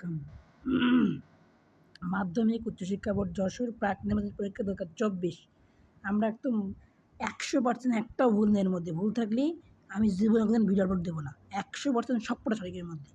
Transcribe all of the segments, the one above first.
Welcome. মাধ্যমিক উচ্চশিক্ষা board Jessore প্রাক নির্বাচনী পরীক্ষা 2024। আমরা একদম 100% একটাও ভুল নেই, এর মধ্যে ভুল থাকলেই আমি জীবনে কোনোদিন ভিডিও আপলোড দেবো না। 100% সবকটা সঠিকের মধ্যে।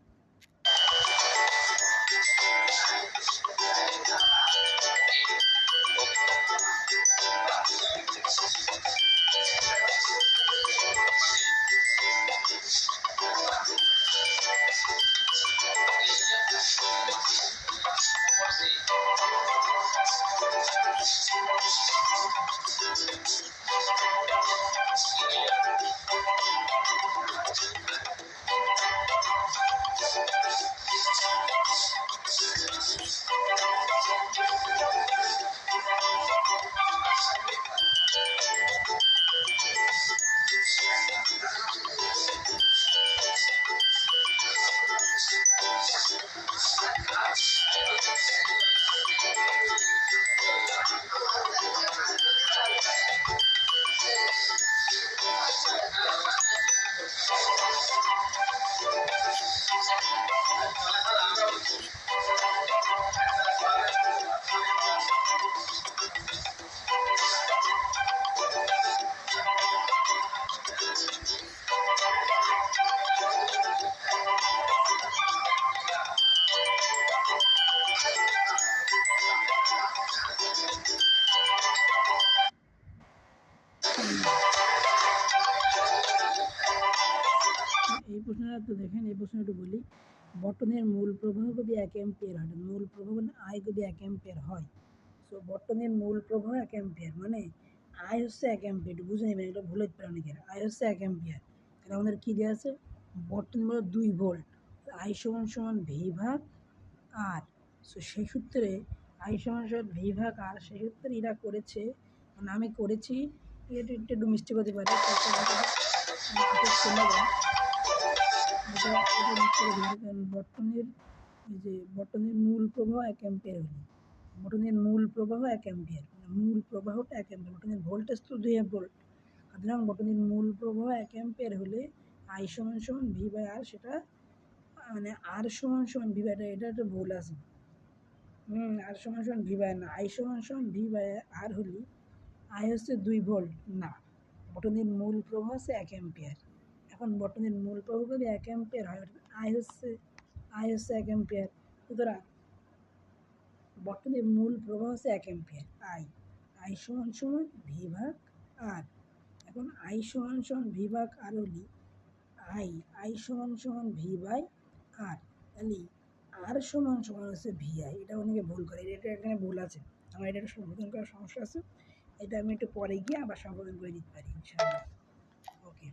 এই প্রশ্নটা তো দেখেন, এই প্রশ্নটা একটু বলি। বর্তনের মূল প্রবাহ যদি 1 অ্যাম্পিয়ার হয়, মূল প্রবাহ মানে আই যদি 1 অ্যাম্পিয়ার হয়, সো বর্তনের মূল প্রবাহ 1 অ্যাম্পিয়ার মানে আই হচ্ছে 1 অ্যাম্পিয়ার। একটু বুঝে নেবেন, এটা ভুল হতে পারে অনেকের। আই হচ্ছে 1 অ্যাম্পিয়ার, তাহলে আমাদের কী দেওয়া আছে? বর্তনী হলো 2 ভোল্ট, আই সমান সমান ভি ভাগ আর। সো সেই সূত্রে আই সমান সমান ভি ভাগ আর, সেই সূত্রে এরা করেছে, মানে আমি করেছি। এটা একটু মিস্টেক হতে পারে, বর্তনীর মূল প্রবাহ 1 অ্যাম্পিয়ার হলে, বর্তনীর মূল প্রবাহ 1 অ্যাম্পিয়ার, মূল প্রবাহটা 1 অ্যাম্পিয়ার, বর্তনীর ভোল্টেজ তো 2 ভোল্ট। সুতরাং বর্তনীর মূল প্রবাহ 1 অ্যাম্পিয়ার হলে আই সমান সমান ভি বাই আর, সেটা মানে আর সমান সমান ভি বাই, এটা একটা ভুল আছে। আর সমান সমান ভি বাই না, আই সমান সমান ভি বাই আর হলে আই হচ্ছে 2 ভোল্ট না, বর্তনীর মূল প্রবাহ হচ্ছে 1 অ্যাম্পিয়ার। এখন বর্তনীর মূল প্রবাহ যদি 1 অ্যাম্পিয়ার হয়, আই হচ্ছে 1 অ্যাম্পিয়ার। সুতরাং বর্তনীর মূল প্রবাহ হচ্ছে 1 অ্যাম্পিয়ার। আই সমান সমান ভি ভাগ আর। এখন আই সমান সমান ভি ভাগ আর হলে আই সমান সমান ভি বাই আর, তাহলে আর সমান সমান হচ্ছে ভি আই। এটা অনেকে ভুল করে, এটা এখানে ভুল আছে, আমার এটা একটু সংশোধন করার সমস্যা আছে। এটা আমি একটু পরে গিয়ে আবার সংশোধন করে দিতে পারি ইনশাআল্লাহ। ওকে।